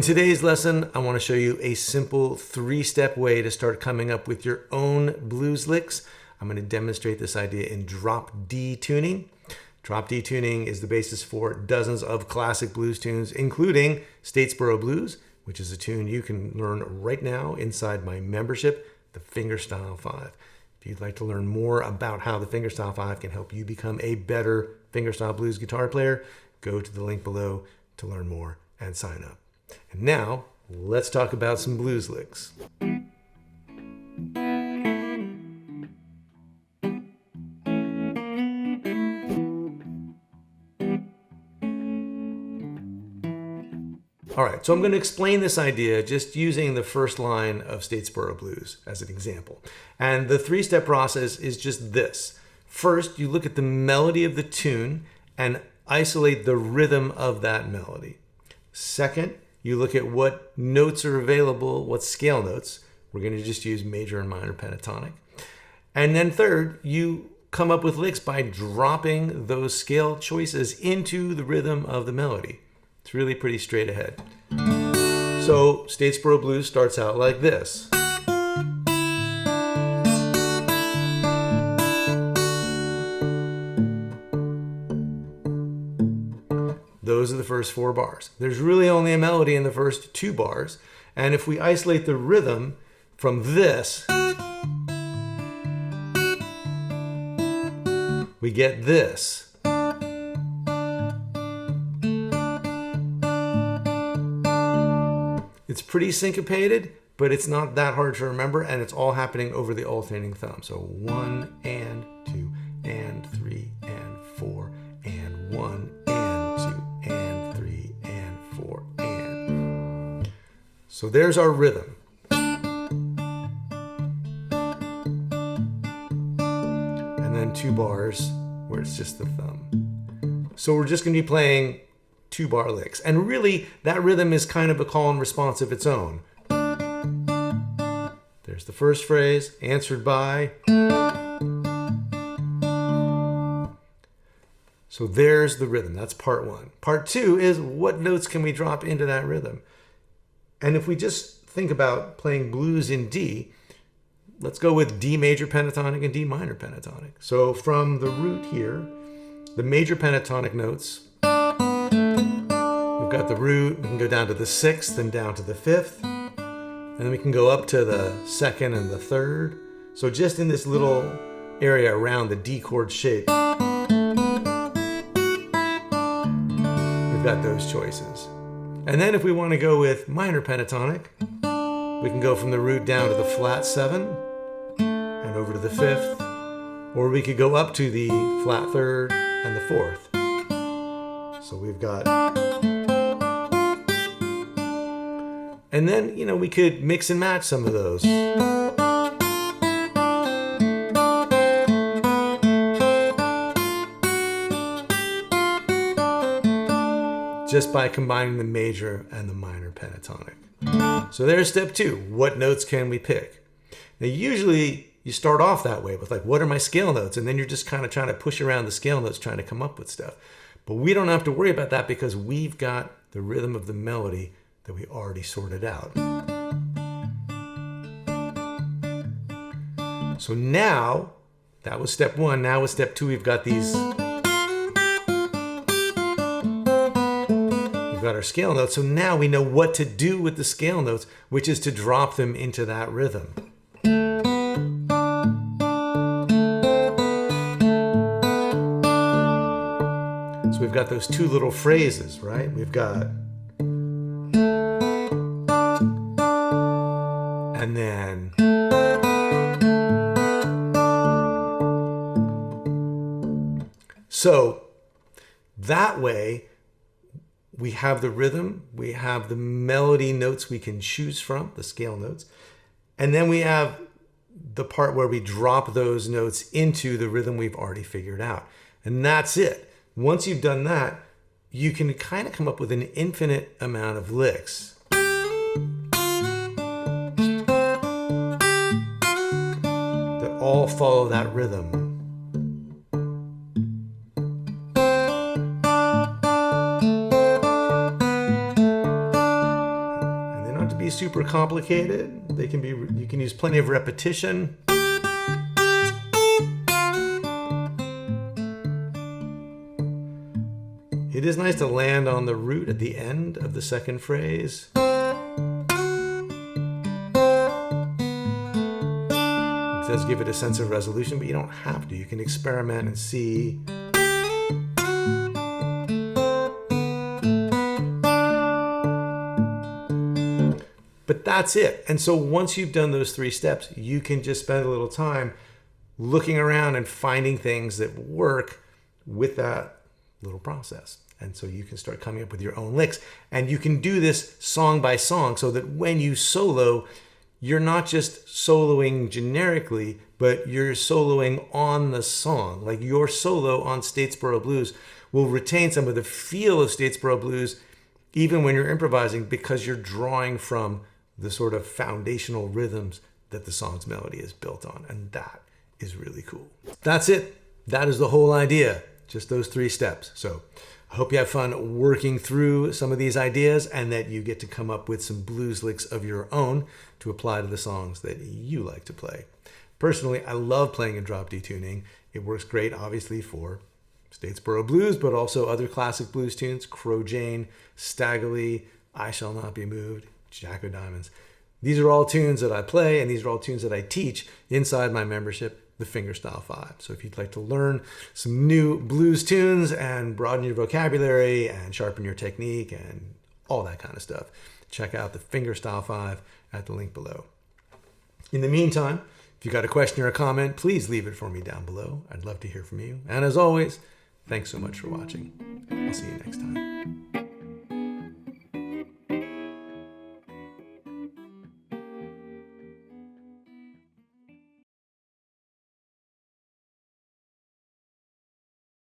In today's lesson, I want to show you a simple 3-step way to start coming up with your own blues licks. I'm going to demonstrate this idea in drop D tuning. Drop D tuning is the basis for dozens of classic blues tunes, including Statesboro Blues, which is a tune you can learn right now inside my membership, the Fingerstyle 5. If you'd like to learn more about how the Fingerstyle 5 can help you become a better fingerstyle blues guitar player, go to the link below to learn more and sign up. And now, let's talk about some blues licks. All right, so I'm going to explain this idea just using the first line of Statesboro Blues as an example. And the 3-step process is just this. First, you look at the melody of the tune and isolate the rhythm of that melody. Second, you look at what notes are available, what scale notes. We're going to just use major and minor pentatonic. And then third, you come up with licks by dropping those scale choices into the rhythm of the melody. It's really pretty straight ahead. So Statesboro Blues starts out like this. Those are the first 4 bars. There's really only a melody in the first 2 bars. And if we isolate the rhythm from this, we get this. It's pretty syncopated, but it's not that hard to remember, and it's all happening over the alternating thumb. So 1 and 2 and 3 and 4 and 1 and 2 and 3 and 4 and. So there's our rhythm. And then 2 bars where it's just the thumb. So we're just going to be playing 2-bar licks. And really, that rhythm is kind of a call and response of its own. There's the first phrase, answered by. So there's the rhythm. That's part 1. Part 2 is what notes can we drop into that rhythm? And if we just think about playing blues in D, let's go with D major pentatonic and D minor pentatonic. So from the root here, the major pentatonic notes, we've got the root, we can go down to the 6th and down to the 5th, and then we can go up to the 2nd and the 3rd. So just in this little area around the D chord shape, we've got those choices. And then if we want to go with minor pentatonic, we can go from the root down to the flat 7 and over to the 5th, or we could go up to the flat 3rd and the 4th. So we've got. And then, we could mix and match some of those. Just by combining the major and the minor pentatonic. So there's step 2. What notes can we pick? Now, usually you start off that way with what are my scale notes? And then you're just kind of trying to push around the scale notes, trying to come up with stuff. But we don't have to worry about that because we've got the rhythm of the melody that we already sorted out. So now, that was step 1. Now with step 2, we've got these. We've got our scale notes. So now we know what to do with the scale notes, which is to drop them into that rhythm. So we've got those 2 little phrases, right? We've got. And then. So that way we have the rhythm, we have the melody notes we can choose from, the scale notes, and then we have the part where we drop those notes into the rhythm we've already figured out. And that's it. Once you've done that, you can kind of come up with an infinite amount of licks. All follow that rhythm. complicated. You can use plenty of repetition. It is nice to land on the root at the end of the second phrase. It does give it a sense of resolution, but you don't have to. You can experiment and see. But that's it. And so once you've done those 3 steps, you can just spend a little time looking around and finding things that work with that little process. And so you can start coming up with your own licks. And you can do this song by song so that when you solo, you're not just soloing generically, but you're soloing on the song. Like your solo on Statesboro Blues will retain some of the feel of Statesboro Blues even when you're improvising, because you're drawing from the sort of foundational rhythms that the song's melody is built on. And that is really cool. That's it. That is the whole idea. Just those 3 steps. So I hope you have fun working through some of these ideas and that you get to come up with some blues licks of your own to apply to the songs that you like to play. Personally, I love playing in drop D tuning. It works great, obviously, for Statesboro Blues, but also other classic blues tunes, Crow Jane, Staggerly, I Shall Not Be Moved, Jack o' Diamonds. These are all tunes that I play, and these are all tunes that I teach inside my membership, the Fingerstyle 5. So if you'd like to learn some new blues tunes and broaden your vocabulary and sharpen your technique and all that kind of stuff, check out the Fingerstyle 5 at the link below. In the meantime, if you got a question or a comment, please leave it for me down below. I'd love to hear from you. And as always, thanks so much for watching. I'll see you next time.